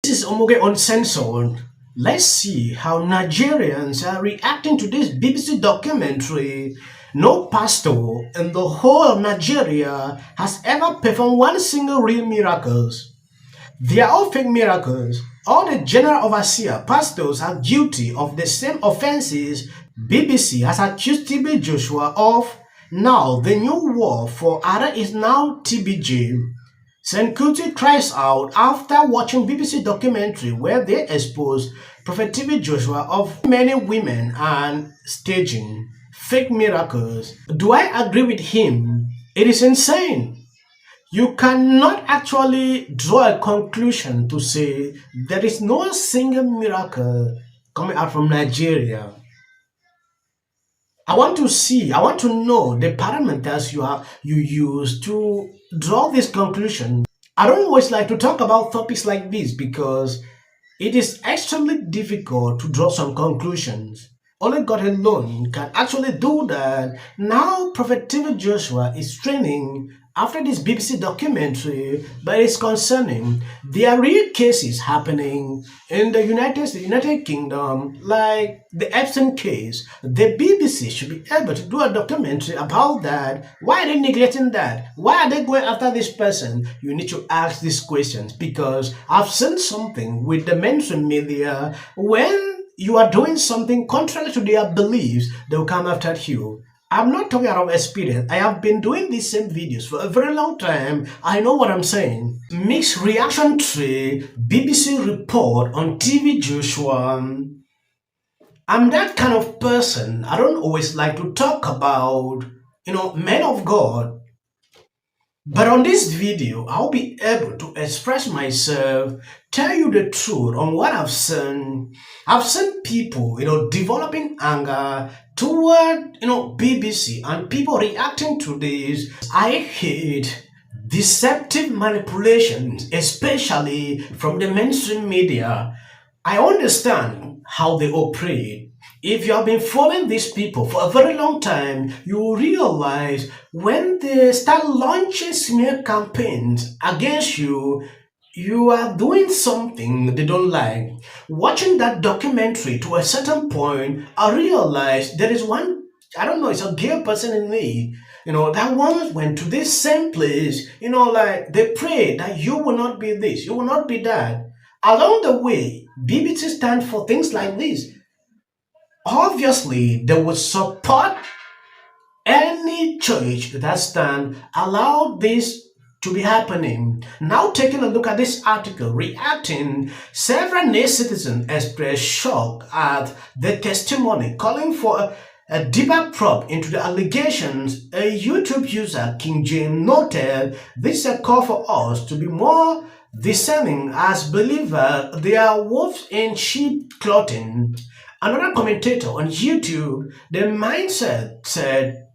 This is Omoge Uncensored. Let's see how Nigerians are reacting to this BBC documentary. No pastor in the whole of Nigeria has ever performed one single real miracles. They are all fake miracles. All the general overseer pastors are guilty of the same offenses BBC has accused TB Joshua of. Now the new word for Ada is now TBJ. St. Kuti cries out after watching BBC documentary where they expose Prophet TB Joshua of many women and staging fake miracles. Do I agree with him? It is insane. You cannot actually draw a conclusion to say there is no single miracle coming out from Nigeria. I want to know the parameters you use to draw this conclusion. I don't always like to talk about topics like this because it is extremely difficult to draw some conclusions. Only God alone can actually do that. Now Prophet David Joshua is training after this BBC documentary, but it's concerning. There are real cases happening in the United Kingdom, like the Epstein case. The BBC should be able to do a documentary about that. Why are they neglecting that? Why are they going after this person? You need to ask these questions because I've seen something with the mainstream media. When you are doing something contrary to their beliefs, they will come after you. I'm not talking out of experience. I have been doing these same videos for a very long time. I know what I'm saying. Mixed reaction to BBC report on TV Joshua. I'm that kind of person. I don't always like to talk about, men of God. But on this video, I'll be able to express myself, tell you the truth on what I've seen. I've seen people, developing anger toward, BBC and people reacting to this. I hate deceptive manipulations, especially from the mainstream media. I understand how they operate. If you have been following these people for a very long time, you will realize when they start launching smear campaigns against you, you are doing something they don't like. Watching that documentary to a certain point, I realized there is one, I don't know, it's a gay person in me. That one went to this same place, like they pray that you will not be this, you will not be that. Along the way, BBC stands for things like this. Obviously, they would support any church that stand allow this to be happening. Now taking a look at this article, reacting, several citizens expressed shock at the testimony, calling for a deeper probe into the allegations. A YouTube user, King James, noted, "This is a call for us to be more discerning as believers. They are wolves in sheep clothing." Another commentator on YouTube, The Mindset, said,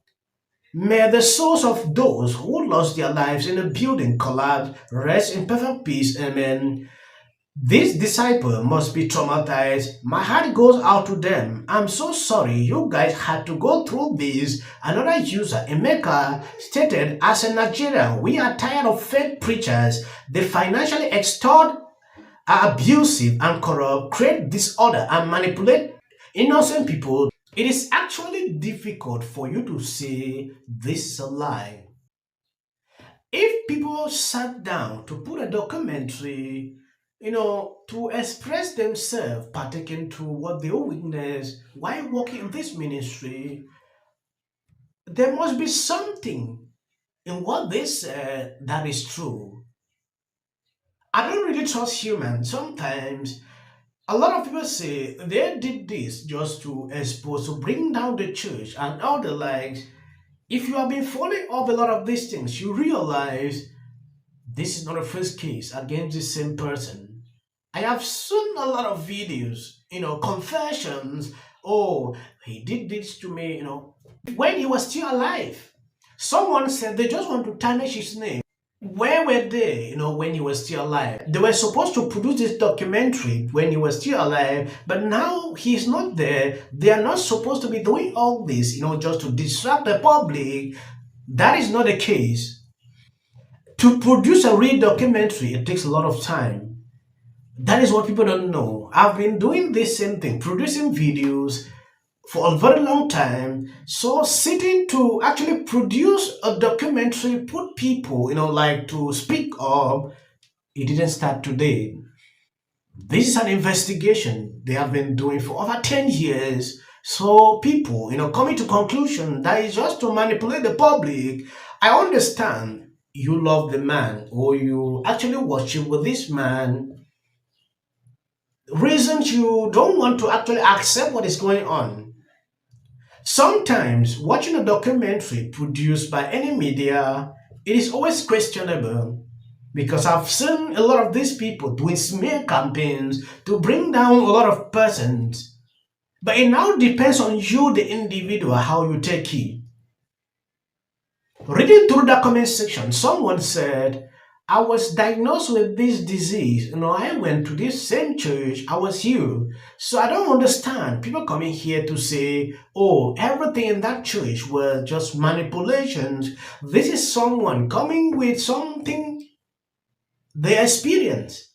"May the souls of those who lost their lives in the building collapse rest in perfect peace. Amen. This disciple must be traumatized. My heart goes out to them. I'm so sorry you guys had to go through this." Another user, Emeka, stated, "As a Nigerian, we are tired of fake preachers. They financially extort, are abusive and corrupt, create disorder and manipulate innocent people." It is actually difficult for you to say this is a lie. If people sat down to put a documentary, to express themselves, partaking to what they witnessed while working in this ministry, there must be something in what they said that is true. I don't really trust humans. Sometimes a lot of people say they did this just to expose, to bring down the church and all the likes. If you have been following up a lot of these things, you realize this is not the first case against the same person. I have seen a lot of videos, confessions. "Oh, he did this to me, when he was still alive." Someone said they just want to tarnish his name. Where were they, when he was still alive? They were supposed to produce this documentary when he was still alive, but now he's not there. They are not supposed to be doing all this, just to distract the public. That is not the case. To produce a real documentary, it takes a lot of time. That is what people don't know. I've been doing this same thing, producing videos for a very long time. So sitting to actually produce a documentary, put people, like to speak up, it didn't start today. This is an investigation they have been doing for over 10 years. So people, coming to conclusion that is just to manipulate the public. I understand you love the man or you actually worship with this man. Reasons you don't want to actually accept what is going on. Sometimes watching a documentary produced by any media, it is always questionable because I've seen a lot of these people doing smear campaigns to bring down a lot of persons. But it now depends on you, the individual, how you take it. Reading through the comment section, someone said, I was diagnosed with this disease. I went to this same church, I was healed. So I don't understand people coming here to say, oh, everything in that church was just manipulations. This is someone coming with something they experienced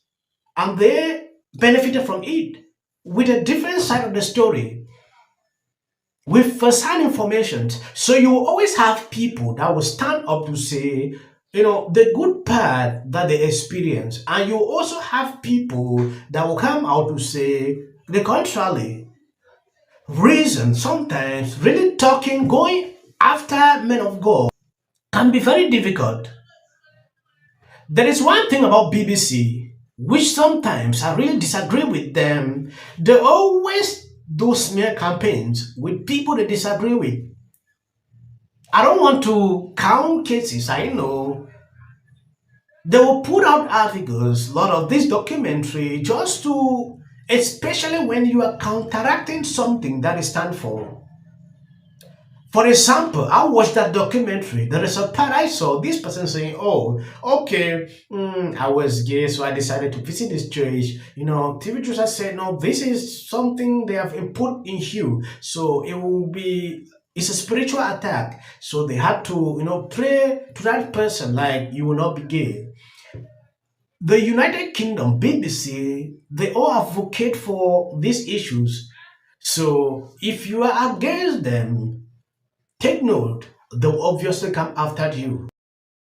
and they benefited from it with a different side of the story with first-hand information. So you will always have people that will stand up to say, the good part that they experience, and you also have people that will come out to say the contrary. Reason sometimes really talking, going after men of God can be very difficult. There is one thing about BBC, which sometimes I really disagree with them. They always do smear campaigns with people they disagree with. I don't want to count cases. I know they will put out articles, a lot of this documentary, just to, especially when you are counteracting something that is stand for. For example, I watched that documentary. There is a part I saw this person saying, "Oh, okay, I was gay, so I decided to visit this church." TV producer said, "No, this is something they have input in you, so it will be." It's a spiritual attack, so they had to, pray to that person like you will not be gay. The United Kingdom, BBC, they all advocate for these issues. So if you are against them, take note, they'll obviously come after you.